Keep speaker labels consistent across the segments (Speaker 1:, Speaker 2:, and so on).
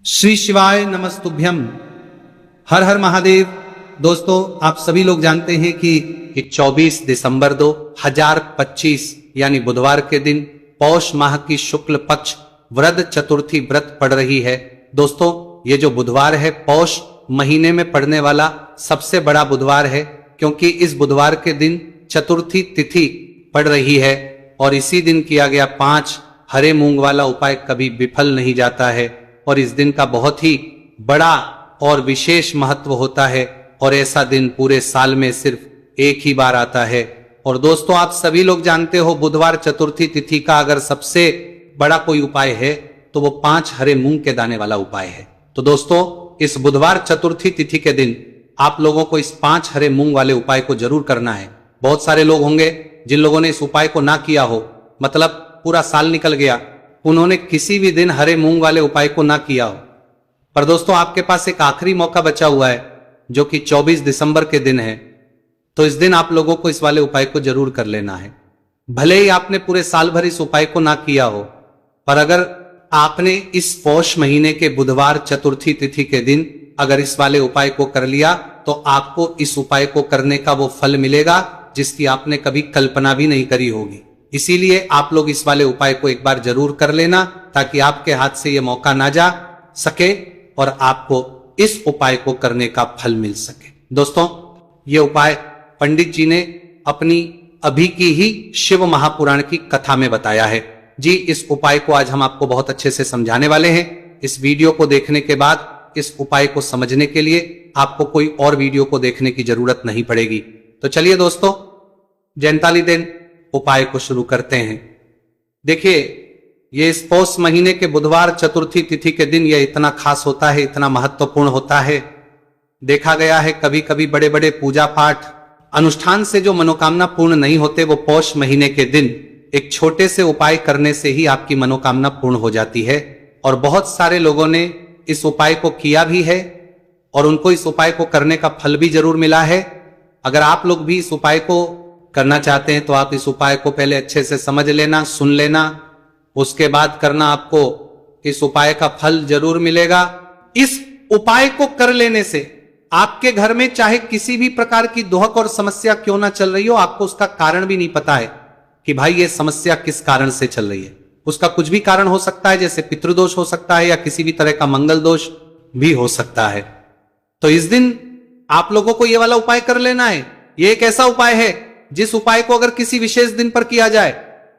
Speaker 1: श्री शिवाय नमस्तुभ्यम। हर हर महादेव। दोस्तों, आप सभी लोग जानते हैं कि 24 दिसंबर 2025 यानी बुधवार के दिन पौष माह की शुक्ल पक्ष वृद्ध चतुर्थी व्रत पड़ रही है। दोस्तों, ये जो बुधवार है पौष महीने में पड़ने वाला सबसे बड़ा बुधवार है, क्योंकि इस बुधवार के दिन चतुर्थी तिथि पड़ रही है और इसी दिन किया गया 5 हरे मूंग वाला उपाय कभी विफल नहीं जाता है और इस दिन का बहुत ही बड़ा और विशेष महत्व होता है और ऐसा दिन पूरे साल में सिर्फ एक ही बार आता है। और दोस्तों, आप सभी लोग जानते हो बुधवार चतुर्थी तिथि का अगर सबसे बड़ा कोई उपाय है तो वो 5 हरे मूंग के दाने वाला उपाय है। तो दोस्तों, इस बुधवार चतुर्थी तिथि के दिन आप लोगों को इस 5 हरे मूंग वाले उपाय को जरूर करना है। बहुत सारे लोग होंगे जिन लोगों ने इस उपाय को ना किया हो, मतलब पूरा साल निकल गया, उन्होंने किसी भी दिन हरे मूंग वाले उपाय को ना किया हो। पर दोस्तों, आपके पास एक आखिरी मौका बचा हुआ है जो कि 24 दिसंबर के दिन है। तो इस दिन आप लोगों को इस वाले उपाय को जरूर कर लेना है। भले ही आपने पूरे साल भर इस उपाय को ना किया हो, पर अगर आपने इस पौष महीने के बुधवार चतुर्थी तिथि के दिन अगर इस वाले उपाय को कर लिया तो आपको इस उपाय को करने का वो फल मिलेगा जिसकी आपने कभी कल्पना भी नहीं करी होगी। इसीलिए आप लोग इस वाले उपाय को एक बार जरूर कर लेना ताकि आपके हाथ से ये मौका ना जा सके और आपको इस उपाय को करने का फल मिल सके। दोस्तों, ये उपाय पंडित जी ने अपनी अभी की ही शिव महापुराण की कथा में बताया है। जी, इस उपाय को आज हम आपको बहुत अच्छे से समझाने वाले हैं। इस वीडियो को देखने के बाद इस उपाय को समझने के लिए आपको कोई और वीडियो को देखने की जरूरत नहीं पड़ेगी। तो चलिए दोस्तों, जयंताली दिन उपाय को शुरू करते हैं। देखिए, ये इस पौष महीने के बुधवार चतुर्थी तिथि के दिन यह इतना खास होता है, इतना महत्वपूर्ण होता है। देखा गया है कभी कभी बड़े बड़े पूजा पाठ अनुष्ठान से जो मनोकामना पूर्ण नहीं होते, वो पौष महीने के दिन एक छोटे से उपाय करने से ही आपकी मनोकामना पूर्ण हो जाती है। और बहुत सारे लोगों ने इस उपाय को किया भी है और उनको इस उपाय को करने का फल भी जरूर मिला है। अगर आप लोग भी इस उपाय को करना चाहते हैं तो आप इस उपाय को पहले अच्छे से समझ लेना, सुन लेना, उसके बाद करना। आपको इस उपाय का फल जरूर मिलेगा। इस उपाय को कर लेने से आपके घर में चाहे किसी भी प्रकार की दुहक और समस्या क्यों ना चल रही हो, आपको उसका कारण भी नहीं पता है कि भाई ये समस्या किस कारण से चल रही है। उसका कुछ भी कारण हो सकता है, जैसे पितृदोष हो सकता है या किसी भी तरह का मंगल दोष भी हो सकता है। तो इस दिन आप लोगों को यह वाला उपाय कर लेना है। यह एक ऐसा उपाय है जिस उपाय को अगर किसी विशेष दिन पर किया जाए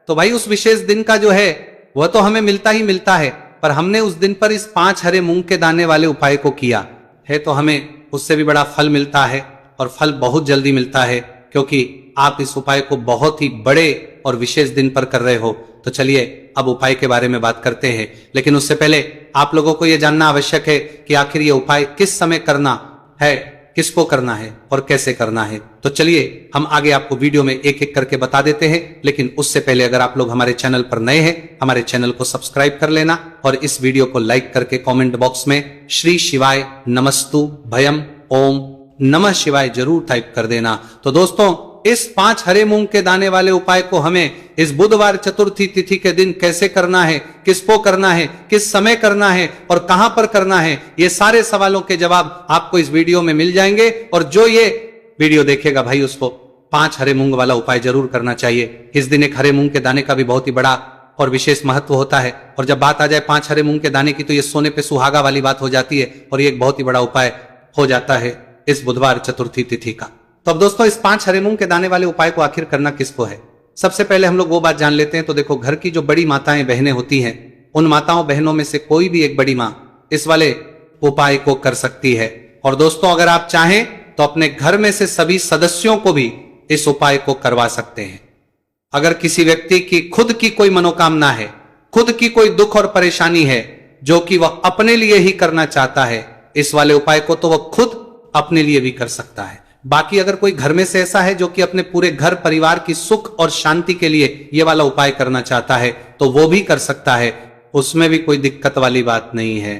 Speaker 1: तो भाई उस विशेष दिन का जो है वह तो हमें मिलता ही मिलता है, पर हमने उस दिन पर इस 5 हरे मूंग के दाने वाले उपाय को किया है तो हमें उससे भी बड़ा फल मिलता है और फल बहुत जल्दी मिलता है, क्योंकि आप इस उपाय को बहुत ही बड़े और विशेष दिन पर कर रहे हो। तो चलिए अब उपाय के बारे में बात करते हैं, लेकिन उससे पहले आप लोगों को यह जानना आवश्यक है कि आखिर ये उपाय किस समय करना है, किसको करना है और कैसे करना है। तो चलिए हम आगे आपको वीडियो में एक एक करके बता देते हैं, लेकिन उससे पहले अगर आप लोग हमारे चैनल पर नए हैं, हमारे चैनल को सब्सक्राइब कर लेना और इस वीडियो को लाइक करके कमेंट बॉक्स में श्री शिवाय नमस्तु भयम ओम नमः शिवाय जरूर टाइप कर देना। तो दोस्तों, इस 5 हरे मूंग के दाने वाले उपाय को हमें इस बुधवार चतुर्थी तिथि के दिन कैसे करना है, किसको करना है, किस समय करना है और कहां पर करना है, ये सारे सवालों के जवाब आपको इस वीडियो में मिल जाएंगे। और जो ये वीडियो देखेगा भाई उसको 5 हरे मूंग वाला उपाय जरूर करना चाहिए। इस दिन एक हरे मूंग के दाने का भी बहुत ही बड़ा और विशेष महत्व होता है। और जब बात आ जाए 5 हरे मूंग के दाने की तो ये सोने पे सुहागा वाली बात हो जाती है और ये एक बहुत ही बड़ा उपाय हो जाता है इस बुधवार चतुर्थी तिथि का। तो अब दोस्तों, इस 5 हरे मूंग के दाने वाले उपाय को आखिर करना किसको है, सबसे पहले हम लोग वो बात जान लेते हैं। तो देखो, घर की जो बड़ी माताएं बहनें होती हैं, उन माताओं बहनों में से कोई भी एक बड़ी मां इस वाले उपाय को कर सकती है। और दोस्तों, अगर आप चाहें तो अपने घर में से सभी सदस्यों को भी इस उपाय को करवा सकते हैं। अगर किसी व्यक्ति की खुद की कोई मनोकामना है, खुद की कोई दुख और परेशानी है जो कि वह अपने लिए ही करना चाहता है इस वाले उपाय को, तो वह खुद अपने लिए भी कर सकता है। बाकी अगर कोई घर में से ऐसा है जो कि अपने पूरे घर परिवार की सुख और शांति के लिए ये वाला उपाय करना चाहता है तो वो भी कर सकता है, उसमें भी कोई दिक्कत वाली बात नहीं है।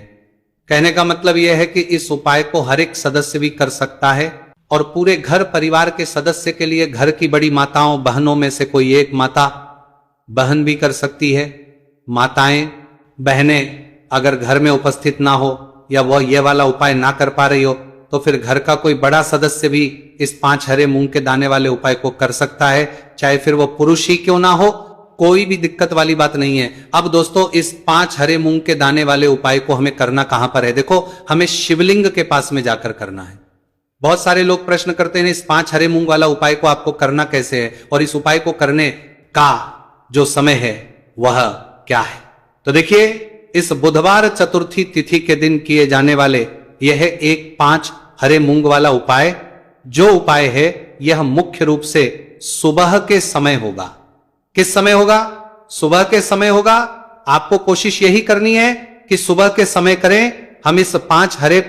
Speaker 1: कहने का मतलब यह है कि इस उपाय को हर एक सदस्य भी कर सकता है और पूरे घर परिवार के सदस्य के लिए घर की बड़ी माताओं बहनों में से कोई एक माता बहन भी कर सकती है। माताएं बहनें अगर घर में उपस्थित ना हो या वह ये वाला उपाय ना कर पा रही हो तो फिर घर का कोई बड़ा सदस्य भी इस 5 हरे मूंग के दाने वाले उपाय को कर सकता है, चाहे फिर वो पुरुष ही क्यों ना हो, कोई भी दिक्कत वाली बात नहीं है। अब दोस्तों इस 5 हरे मूंग के दाने वाले उपाय को हमें करना कहां पर है? देखो, हमें शिवलिंग के पास में जाकर करना है। बहुत सारे लोग प्रश्न करते हैं इस 5 हरे मूंग वाला उपाय को आपको करना कैसे है और इस उपाय को करने का जो समय है वह क्या है? तो देखिए, इस बुधवार चतुर्थी तिथि के दिन किए जाने वाले यह एक 5 हरे मूंग वाला उपाय, जो उपाय है यह मुख्य रूप से सुबह के समय होगा। किस समय होगा? सुबह के समय होगा। आपको कोशिश यही करनी है कि सुबह के समय करें। हम इस 5 हरे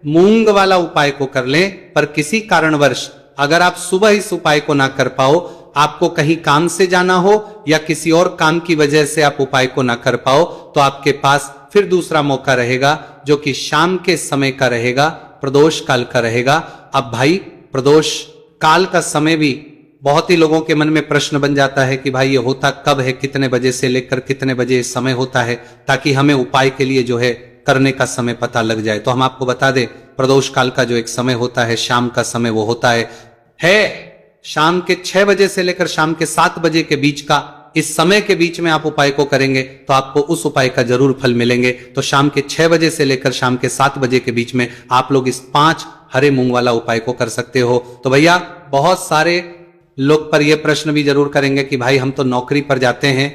Speaker 1: मूंग वाला उपाय को कर लें, पर किसी कारणवश अगर आप सुबह इस उपाय को ना कर पाओ, आपको कहीं काम से जाना हो या किसी और काम की वजह से आप उपाय को ना कर पाओ, तो आपके पास फिर दूसरा मौका रहेगा जो कि शाम के समय का रहेगा, प्रदोष काल का रहेगा। अब भाई, प्रदोष काल का समय भी बहुत ही लोगों के मन में प्रश्न बन जाता है कि भाई ये होता कब है, कितने बजे से लेकर कितने बजे समय होता है, ताकि हमें उपाय के लिए जो है करने का समय पता लग जाए। तो हम आपको बता दें, प्रदोष काल का जो एक समय होता है, शाम का समय, वो होता है शाम के 6 बजे से लेकर शाम के 7 बजे के बीच का। इस समय के बीच में आप उपाय को करेंगे तो आपको उस उपाय का जरूर फल मिलेंगे। तो शाम के 6 बजे से लेकर शाम के 7 बजे के बीच में आप लोग इस 5 हरे मूंग वाला उपाय को कर सकते हो। तो भैया, बहुत सारे लोग पर यह प्रश्न भी जरूर करेंगे कि भाई हम तो नौकरी पर जाते हैं,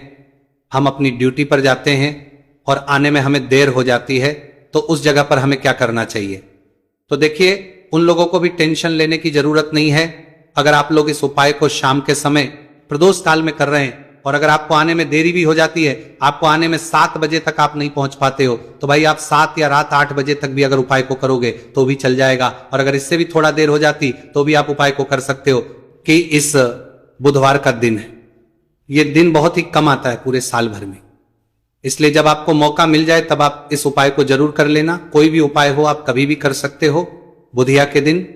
Speaker 1: हम अपनी ड्यूटी पर जाते हैं और आने में हमें देर हो जाती है, तो उस जगह पर हमें क्या करना चाहिए? तो देखिए, उन लोगों को भी टेंशन लेने की जरूरत नहीं है। अगर आप लोग इस उपाय को शाम के समय प्रदोष काल में कर रहे हैं और अगर आपको आने में देरी भी हो जाती है, आपको आने में 7 बजे तक आप नहीं पहुंच पाते हो, तो भाई आप 7 या रात 8 बजे तक भी अगर उपाय को करोगे तो भी चल जाएगा। और अगर इससे भी थोड़ा देर हो जाती तो भी आप उपाय को कर सकते हो। कि इस बुधवार का दिन है, यह दिन बहुत ही कम आता है पूरे साल भर में, इसलिए जब आपको मौका मिल जाए तब आप इस उपाय को जरूर कर लेना। कोई भी उपाय हो आप कभी भी कर सकते हो बुधिया के दिन।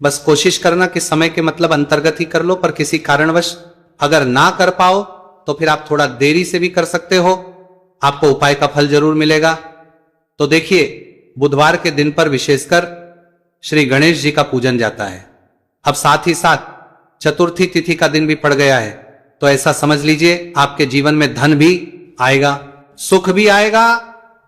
Speaker 1: बस कोशिश करना कि समय के मतलब अंतर्गत ही कर लो, पर किसी कारणवश अगर ना कर पाओ तो फिर आप थोड़ा देरी से भी कर सकते हो, आपको उपाय का फल जरूर मिलेगा। तो देखिए, बुधवार के दिन पर विशेषकर श्री गणेश जी का पूजन जाता है। अब साथ ही साथ चतुर्थी तिथि का दिन भी पड़ गया है, तो ऐसा समझ लीजिए आपके जीवन में धन भी आएगा, सुख भी आएगा,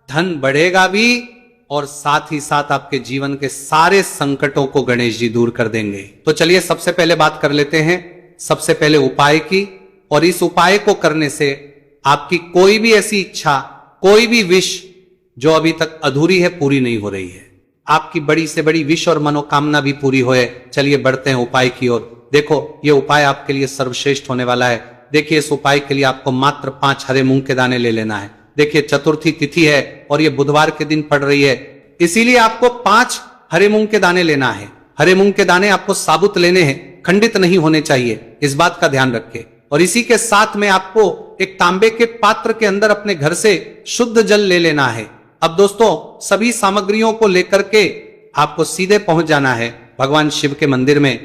Speaker 1: धन बढ़ेगा भी, और साथ ही साथ आपके जीवन के सारे संकटों को गणेश जी दूर कर देंगे। तो चलिए सबसे पहले बात कर लेते हैं सबसे पहले उपाय की। और इस उपाय को करने से आपकी कोई भी ऐसी इच्छा, कोई भी विश जो अभी तक अधूरी है, पूरी नहीं हो रही है। आपकी बड़ी से बड़ी विश और मनोकामना भी पूरी होए। चलिए बढ़ते हैं उपाय की ओर। देखो, ये उपाय आपके लिए सर्वश्रेष्ठ होने वाला है। देखिए, इस उपाय के लिए आपको मात्र 5 हरे मूंग के दाने ले लेना है। देखिए, चतुर्थी तिथि है और ये बुधवार के दिन पड़ रही है, इसीलिए आपको 5 हरे मूंग के दाने लेना है। हरे मूंग के दाने आपको साबुत लेने हैं, खंडित नहीं होने चाहिए, इस बात का ध्यान रखें। और इसी के साथ में आपको एक तांबे के पात्र के अंदर अपने घर से शुद्ध जल ले लेना है। अब दोस्तों, सभी सामग्रियों को लेकर के आपको सीधे पहुंच जाना है भगवान शिव के मंदिर में।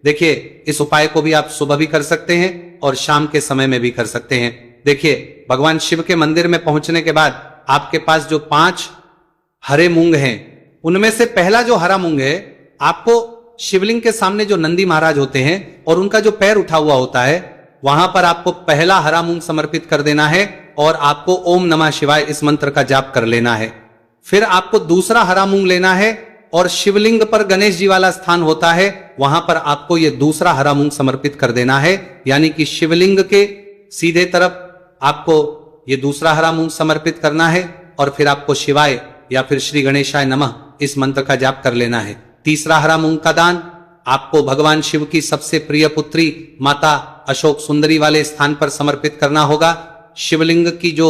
Speaker 1: देखिए, इस उपाय को भी आप सुबह भी कर सकते हैं और शाम के समय में भी कर सकते हैं। देखिए, भगवान शिव के मंदिर में पहुंचने के बाद आपके पास जो 5 हरे मूंग हैं, उनमें से पहला जो हरा मूंग है, आपको शिवलिंग के सामने जो नंदी महाराज होते हैं और उनका जो पैर उठा हुआ होता है, वहां पर आपको पहला हरा मूंग समर्पित कर देना है और आपको ओम नमः शिवाय इस मंत्र का जाप कर लेना है। फिर आपको दूसरा हरा मूंग लेना है और शिवलिंग पर गणेश जी वाला स्थान होता है, वहां पर आपको यह दूसरा हरा मूंग समर्पित कर देना है। यानी कि शिवलिंग के सीधे तरफ आपको ये दूसरा हरा मूंग समर्पित करना है और फिर आपको शिवाय या फिर श्री गणेशाय नमः इस मंत्र का जाप कर लेना है। तीसरा हरा मूंग का दान आपको भगवान शिव की सबसे प्रिय पुत्री माता अशोक सुंदरी वाले स्थान पर समर्पित करना होगा। शिवलिंग की जो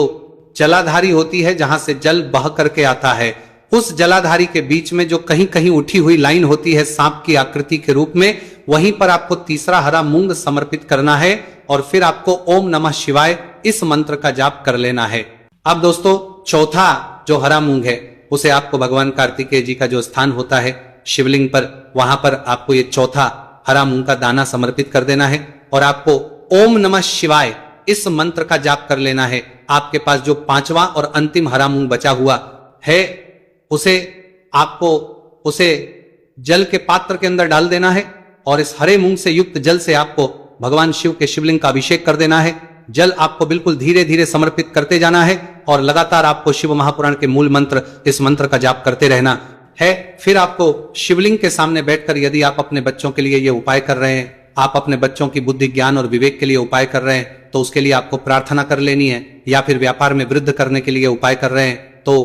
Speaker 1: जलाधारी होती है, जहां से जल बह करके आता है, उस जलाधारी के बीच में जो कहीं कहीं उठी हुई लाइन होती है सांप की आकृति के रूप में, वहीं पर आपको तीसरा हरा मूंग समर्पित करना है और फिर आपको ओम नमः शिवाय इस मंत्र का जाप कर लेना है। अब दोस्तों, चौथा जो हरा मूंग है, उसे आपको भगवान कार्तिकेय जी का जो स्थान होता है शिवलिंग पर, वहां पर आपको ये चौथा हरा मूंग का दाना समर्पित कर देना है और आपको ओम नमः शिवाय इस मंत्र का जाप कर लेना है। आपके पास जो 5वां और अंतिम हरा मूंग बचा हुआ है उसे आपको उसे जल के पात्र के अंदर डाल देना है और इस हरे मूंग से युक्त जल से आपको भगवान शिव के शिवलिंग का अभिषेक कर देना है। जल आपको बिल्कुल धीरे धीरे समर्पित करते जाना है और लगातार आपको शिव महापुराण के मूल मंत्र, इस मंत्र का जाप करते रहना है। फिर आपको शिवलिंग के सामने बैठकर, यदि आप अपने बच्चों के लिए ये उपाय कर रहे हैं, आप अपने बच्चों की बुद्धि, ज्ञान और विवेक के लिए उपाय कर रहे हैं, तो उसके लिए आपको प्रार्थना कर लेनी है। या फिर व्यापार में वृद्धि करने के लिए उपाय कर रहे हैं तो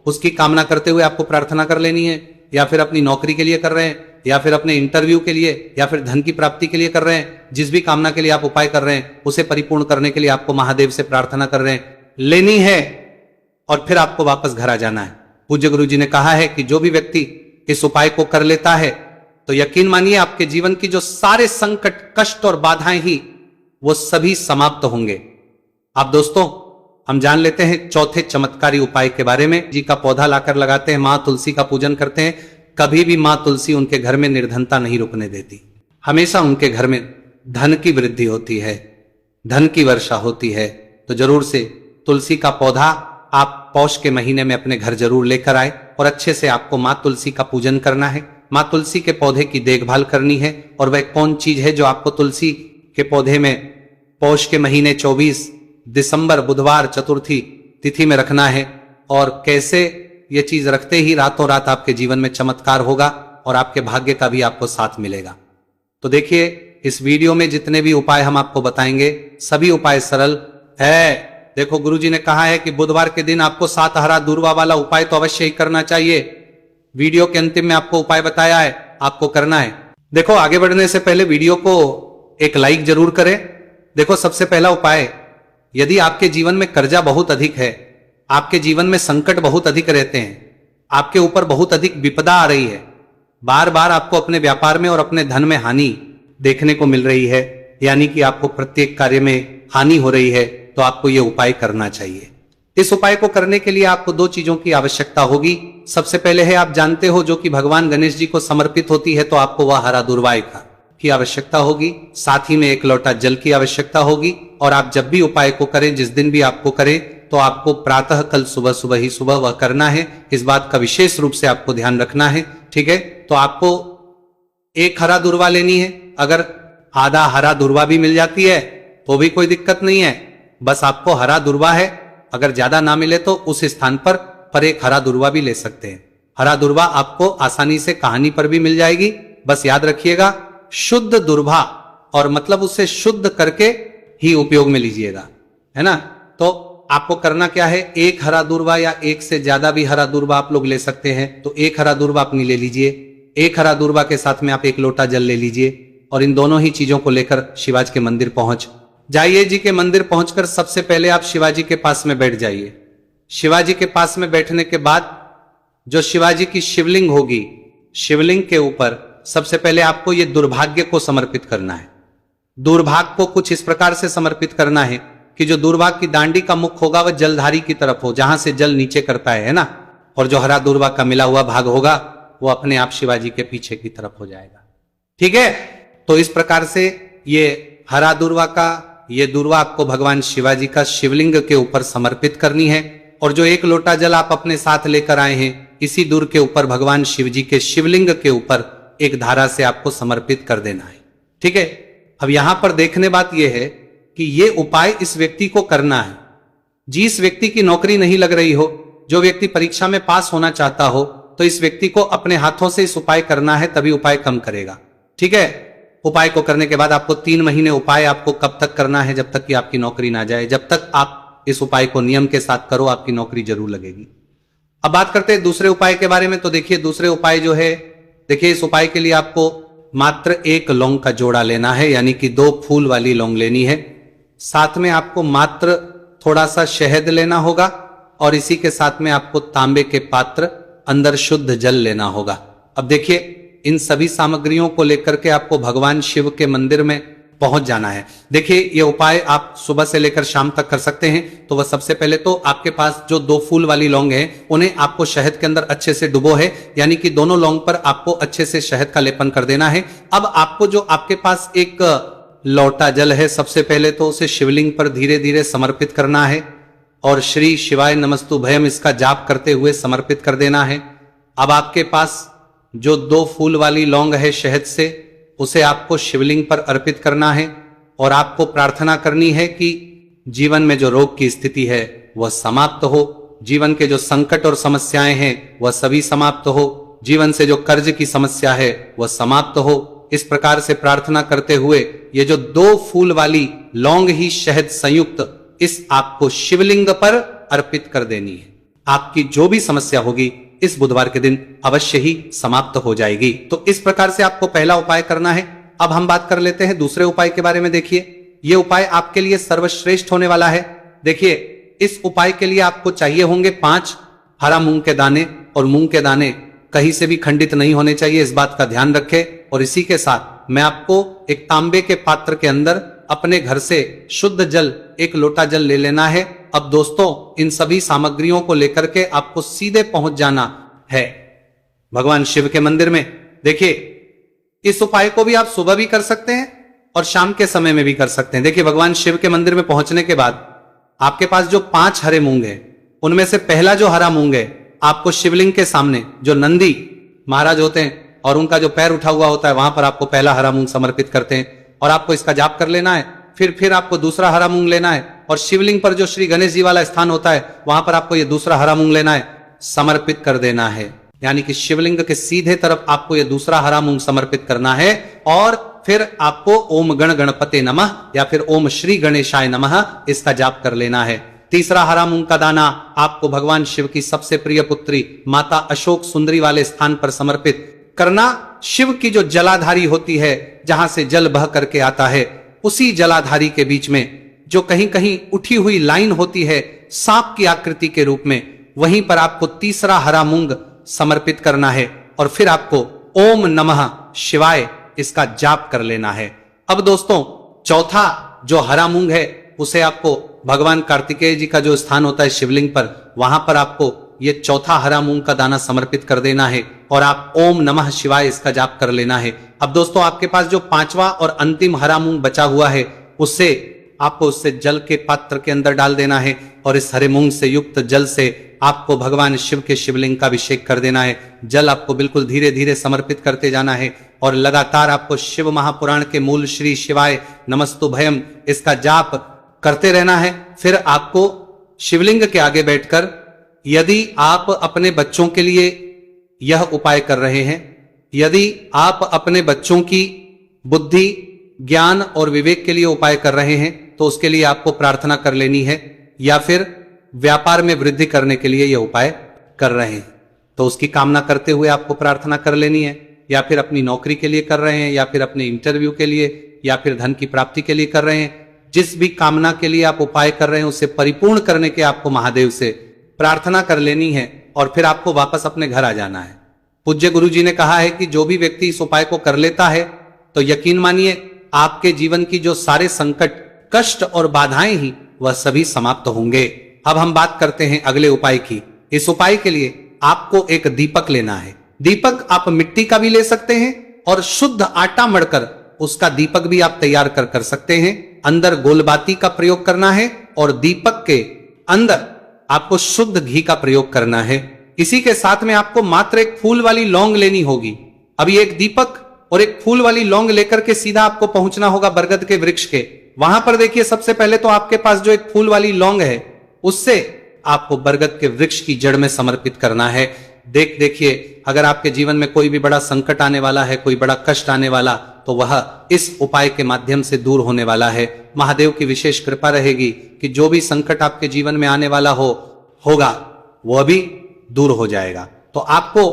Speaker 1: उसकी कामना करते हुए आपको प्रार्थना कर लेनी है। या फिर अपनी नौकरी के लिए कर रहे हैं, या फिर अपने इंटरव्यू के लिए, या फिर धन की प्राप्ति के लिए कर रहे हैं, जिस भी कामना के लिए आप उपाय कर रहे हैं उसे परिपूर्ण करने के लिए आपको महादेव से प्रार्थना कर रहे हैं, लेनी है और फिर आपको वापस घर आ जाना है। पूज्य गुरु जी ने कहा है कि जो भी व्यक्ति इस उपाय को कर लेता है तो यकीन मानिए आपके जीवन की जो सारे संकट, कष्ट और बाधाएं ही वो सभी समाप्त होंगे। आप दोस्तों, हम जान लेते हैं चौथे चमत्कारी उपाय के बारे में। जी का पौधा लाकर लगाते हैं, मां तुलसी का पूजन करते हैं। कभी भी मां तुलसी उनके घर में निर्धनता नहीं रुकने देती, हमेशा उनके घर में धन की वृद्धि होती है, धन की वर्षा होती है। तो जरूर से तुलसी का पौधा आप पौष के महीने में अपने घर जरूर लेकर आए और अच्छे से आपको मां तुलसी का पूजन करना है। मां तुलसी के पौधे की देखभाल करनी है। और वह कौन चीज है जो आपको तुलसी के पौधे में पौष के महीने 24 दिसंबर बुधवार चतुर्थी तिथि में रखना है, और कैसे ये चीज रखते ही रातों रात आपके जीवन में चमत्कार होगा और आपके भाग्य का भी आपको साथ मिलेगा। तो देखिए, इस वीडियो में जितने भी उपाय हम आपको बताएंगे सभी उपाय सरल है। देखो, गुरुजी ने कहा है कि बुधवार के दिन आपको 7 हरा दूर्वा वाला उपाय तो अवश्य ही करना चाहिए। वीडियो के अंतिम में आपको उपाय बताया है, आपको करना है। देखो, आगे बढ़ने से पहले वीडियो को एक लाइक जरूर करें। देखो, सबसे पहला उपाय, यदि आपके जीवन में कर्जा बहुत अधिक है, आपके जीवन में संकट बहुत अधिक रहते हैं, आपके ऊपर बहुत अधिक विपदा आ रही है, बार बार आपको अपने व्यापार में और अपने धन में हानि देखने को मिल रही है, यानी कि आपको प्रत्येक कार्य में हानि हो रही है, तो आपको यह उपाय करना चाहिए। इस उपाय को करने के लिए आपको 2 चीजों की आवश्यकता होगी। सबसे पहले है, आप जानते हो, जो कि भगवान गणेश जी को समर्पित होती है, तो आपको वह हरा दूर्वा की आवश्यकता होगी। साथ ही में 1 लोटा जल की आवश्यकता होगी। और आप जब भी उपाय को करें, जिस दिन भी आपको करें, तो आपको प्रातः कल सुबह वह करना है। इस बात का विशेष रूप से आपको ध्यान रखना है, ठीक है। तो आपको 1 हरा दूर्वा लेनी है। अगर आधा हरा दूर्वा भी मिल जाती है तो भी कोई दिक्कत नहीं है, बस आपको हरा दूर्वा है। अगर ज्यादा ना मिले तो उस स्थान पर 1 हरा दूर्वा भी ले सकते हैं। हरा दूर्वा आपको आसानी से कहानी पर भी मिल जाएगी। बस याद रखिएगा, शुद्ध दूर्वा, और मतलब उसे शुद्ध करके ही उपयोग में लीजिएगा, है ना। तो आपको करना क्या है, 1 हरा दूर्वा या 1 से ज्यादा भी हरा दूर्वा आप लोग ले सकते हैं। तो 1 हरा दूर्वा अपनी ले लीजिए। 1 हरा दूर्वा के साथ में आप 1 लोटा जल ले लीजिए और इन दोनों ही चीजों को लेकर शिवाजी के मंदिर पहुंच जाइए। जी के मंदिर पहुंचकर सबसे पहले आप शिवाजी के पास में बैठ जाइए। शिवाजी के पास में बैठने के बाद जो शिवाजी की शिवलिंग होगी, शिवलिंग के ऊपर सबसे पहले आपको ये दुर्भाग्य को समर्पित करना है। दुर्भाग्य को कुछ इस प्रकार से समर्पित करना है कि जो दुर्भाग्य की दांडी का मुख होगा वह जलधारी की तरफ हो, जहां से जल नीचे करता है ना। और जो हरा दूर्वा का मिला हुआ भाग होगा वो अपने आप शिवाजी के पीछे की तरफ हो जाएगा, ठीक है। तो इस प्रकार से ये हरा दूर्वा का ये दूर्वा आपको भगवान शिवाजी का शिवलिंग के ऊपर समर्पित करनी है। और जो 1 लोटा जल आप अपने साथ लेकर आए हैं, इसी दूर के ऊपर भगवान शिव जी के शिवलिंग के ऊपर एक धारा से आपको समर्पित कर देना है, ठीक है। अब यहां पर देखने बात यह है कि यह उपाय इस व्यक्ति को करना है। जिस व्यक्ति की नौकरी नहीं लग रही हो, जो व्यक्ति परीक्षा में पास होना चाहता हो, तो इस व्यक्ति को अपने हाथों से इस उपाय करना है, तभी उपाय काम करेगा, ठीक है। उपाय को करने के बाद आपको 3 महीने उपाय आपको कब तक करना है, जब तक कि आपकी नौकरी ना जाए। जब तक आप इस उपाय को नियम के साथ करो, आपकी नौकरी जरूर लगेगी। अब बात करते हैं दूसरे उपाय के बारे में। तो देखिए, दूसरे उपाय जो है, देखिए, इस उपाय के लिए आपको मात्र 1 लौंग का जोड़ा लेना है, यानी कि 2 फूल वाली लौंग लेनी है। साथ में आपको मात्र थोड़ा सा शहद लेना होगा और इसी के साथ में आपको तांबे के पात्र, अंदर शुद्ध जल लेना होगा। अब देखिए, इन सभी सामग्रियों को लेकर के आपको भगवान शिव के मंदिर में पहुंच जाना है। देखिए, ये उपाय आप सुबह से लेकर शाम तक कर सकते हैं। तो वह सबसे पहले तो आपके पास जो 2 फूल वाली लौंग है, उन्हें आपको शहद के अंदर अच्छे से डुबो है, यानी कि दोनों लौंग पर आपको अच्छे से शहद का लेपन कर देना है। अब आपको जो आपके पास 1 लोटा जल है, सबसे पहले तो उसे शिवलिंग पर धीरे धीरे समर्पित करना है। और श्री शिवाय नमस्तुभयम इसका जाप करते हुए समर्पित कर देना है। अब आपके पास जो 2 फूल वाली लौंग है शहद से, उसे आपको शिवलिंग पर अर्पित करना है और आपको प्रार्थना करनी है कि जीवन में जो रोग की स्थिति है वह समाप्त हो, जीवन के जो संकट और समस्याएं हैं वह सभी समाप्त हो, जीवन से जो कर्ज की समस्या है वह समाप्त हो। इस प्रकार से प्रार्थना करते हुए ये जो 2 फूल वाली लौंग ही शहद संयुक्त इस आपको शिवलिंग पर अर्पित कर देनी है। आपकी जो भी समस्या होगी इस बुधवार के दिन अवश्य ही समाप्त हो जाएगी। तो इस प्रकार से आपको पहला उपाय करना है। अब हम बात कर लेते हैं दूसरे उपाय के बारे में। देखिए, यह उपाय आपके लिए सर्वश्रेष्ठ होने वाला है। देखिए, इस उपाय के लिए आपको चाहिए होंगे 5 हरा मूंग के दाने, और मूंग के दाने कहीं से भी खंडित नहीं होने चाहिए, इस बात का ध्यान रखें। और इसी के साथ मैं आपको एक तांबे के पात्र के अंदर अपने घर से शुद्ध जल 1 लोटा जल ले लेना है। अब दोस्तों, इन सभी सामग्रियों को लेकर के आपको सीधे पहुंच जाना है भगवान शिव के मंदिर में। देखिए, इस उपाय को भी आप सुबह भी कर सकते हैं और शाम के समय में भी कर सकते हैं। देखिए, भगवान शिव के मंदिर में पहुंचने के बाद आपके पास जो 5 हरे मूंग है, उनमें से पहला जो हरा मूंग है आपको शिवलिंग के सामने, जो नंदी महाराज होते हैं और उनका जो पैर उठा हुआ होता है, वहां पर आपको पहला हरा मूंग समर्पित करते हैं और आपको इसका जाप कर लेना है। फिर आपको दूसरा हरा मूंग लेना है और शिवलिंग पर जो श्री गणेश जी वाला स्थान होता है वहां पर आपको ये दूसरा हरा मूंग लेना है, समर्पित कर देना है। यानी कि शिवलिंग के सीधे तरफ आपको ये दूसरा हरा मूंग समर्पित करना है और फिर आपको ओम गण गणपते नमः या फिर ओम श्री गणेशाय नमः इसका जाप कर लेना है। तीसरा हरा मूंग का दाना आपको भगवान शिव की सबसे प्रिय पुत्री माता अशोक सुंदरी वाले स्थान पर समर्पित करना। शिव की जो जलाधारी होती है, जहां से जल बह करके आता है, उसी जलाधारी के बीच में जो कहीं कहीं उठी हुई लाइन होती है सांप की आकृति के रूप में, वहीं पर आपको तीसरा हरा मूंग समर्पित करना है और फिर आपको ओम नमः शिवाय इसका जाप कर लेना है। अब दोस्तों, चौथा जो हरा मूंग है उसे आपको भगवान कार्तिकेय जी का जो स्थान होता है शिवलिंग पर, वहां पर आपको ये चौथा हरा मूंग का दाना समर्पित कर देना है और आप ओम नमः शिवाय इसका जाप कर लेना है। अब दोस्तों, आपके पास जो 5वां और अंतिम हरा मूंग बचा हुआ है उससे आपको जल के पात्र के अंदर डाल देना है और इस हरे मूंग से युक्त जल से आपको भगवान शिव के शिवलिंग का अभिषेक कर देना है। जल आपको बिल्कुल धीरे धीरे समर्पित करते जाना है और लगातार आपको शिव महापुराण के मूल श्री शिवाय नमस्तुभयम इसका जाप करते रहना है। फिर आपको शिवलिंग के आगे बैठकर, यदि आप अपने बच्चों के लिए यह उपाय कर रहे हैं, यदि आप अपने बच्चों की बुद्धि, ज्ञान और विवेक के लिए उपाय कर रहे हैं तो उसके लिए आपको प्रार्थना कर लेनी है, या फिर व्यापार में वृद्धि करने के लिए यह उपाय कर रहे हैं तो उसकी कामना करते हुए आपको प्रार्थना कर लेनी है, या फिर अपनी नौकरी के लिए कर रहे हैं, या फिर अपने इंटरव्यू के लिए, या फिर धन की प्राप्ति के लिए कर रहे हैं। जिस भी कामना के लिए आप उपाय कर रहे हैं उसे परिपूर्ण करने के आपको महादेव से प्रार्थना कर लेनी है और फिर आपको वापस अपने घर आ जाना है। पूज्य गुरु जी ने कहा है कि जो भी व्यक्ति इस उपाय को कर लेता है तो यकीन मानिए आपके जीवन की जो सारे संकट, कष्ट और बाधाएं ही वह सभी समाप्त होंगे। अब हम बात करते हैं अगले उपाय की। इस उपाय के लिए आपको एक दीपक लेना है। दीपक आप मिट्टी का भी ले सकते हैं और शुद्ध आटा मढ़कर उसका दीपक भी आप तैयार कर सकते हैं। अंदर गोलबाती का प्रयोग करना है और दीपक के अंदर आपको शुद्ध घी का प्रयोग करना है। इसी के साथ में आपको मात्र एक फूल वाली लौंग लेनी होगी। अभी एक दीपक और एक फूल वाली लौंग लेकर के सीधा आपको पहुंचना होगा बरगद के वृक्ष के। वहां पर देखिए, सबसे पहले तो आपके पास जो एक फूल वाली लौंग है उससे आपको बरगद के वृक्ष की जड़ में समर्पित करना है। देखिए, अगर आपके जीवन में कोई भी बड़ा संकट आने वाला है, कोई बड़ा कष्ट आने वाला, तो वह इस उपाय के माध्यम से दूर होने वाला है। महादेव की विशेष कृपा रहेगी कि जो भी संकट आपके जीवन में आने वाला होगा वह भी दूर हो जाएगा। तो आपको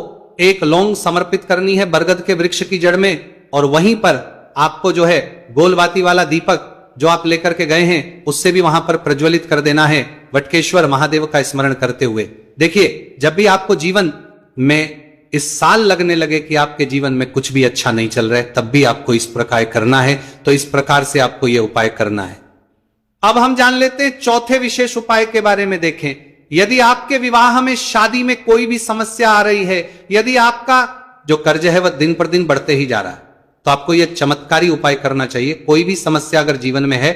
Speaker 1: एक लौंग समर्पित करनी है बरगद के वृक्ष की जड़ में और वहीं पर आपको जो है गोलबाती वाला दीपक जो आप लेकर के गए हैं उससे भी वहां पर प्रज्वलित कर देना है, वटकेश्वर महादेव का स्मरण करते हुए। देखिए, जब भी आपको जीवन में इस साल लगने लगे कि आपके जीवन में कुछ भी अच्छा नहीं चल रहा है, तब भी आपको इस प्रकार करना है। तो इस प्रकार से आपको यह उपाय करना है। अब हम जान लेते हैं चौथे विशेष उपाय के बारे में। देखें, यदि आपके विवाह में, शादी में कोई भी समस्या आ रही है, यदि आपका जो कर्ज है वह दिन पर दिन बढ़ते ही जा रहा है, तो आपको यह चमत्कारी उपाय करना चाहिए। कोई भी समस्या अगर जीवन में है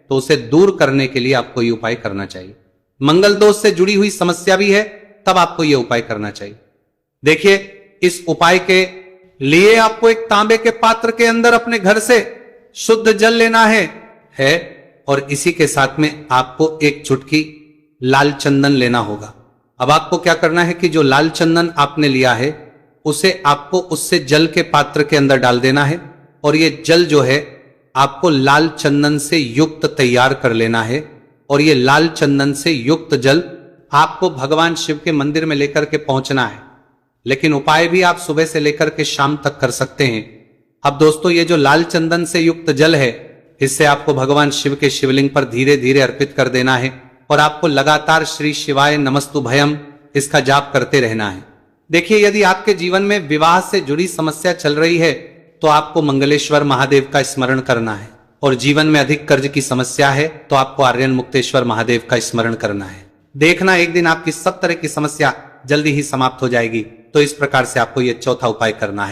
Speaker 1: तो उसे दूर करने के लिए आपको यह उपाय करना चाहिए। मंगल दोष से जुड़ी हुई समस्या भी है, तब आपको यह उपाय करना चाहिए। देखिए, इस उपाय के लिए आपको एक तांबे के पात्र के अंदर अपने घर से शुद्ध जल लेना है और इसी के साथ में आपको एक चुटकी लाल चंदन लेना होगा। अब आपको क्या करना है कि जो लाल चंदन आपने लिया है उसे आपको उससे जल के पात्र के अंदर डाल देना है और ये जल जो है आपको लाल चंदन से युक्त तैयार कर लेना है और ये लाल चंदन से युक्त जल आपको भगवान शिव के मंदिर में लेकर के पहुंचना है। लेकिन उपाय भी आप सुबह से लेकर के शाम तक कर सकते हैं। अब दोस्तों, ये जो लाल चंदन से युक्त जल है, इससे आपको भगवान शिव के शिवलिंग पर धीरे धीरे अर्पित कर देना है और आपको लगातार श्री शिवाय नमस्तुभयम इसका जाप करते रहना है। देखिए, यदि आपके जीवन में विवाह से जुड़ी समस्या चल रही है तो आपको मंगलेश्वर महादेव का स्मरण करना है और जीवन में अधिक कर्ज की समस्या है तो आपको आर्यन मुक्तेश्वर महादेव का स्मरण करना है। देखना, एक दिन आपकी सब तरह की समस्या जल्दी ही समाप्त हो जाएगी। तो इस प्रकार से आपको यह चौथा उपाय करना है।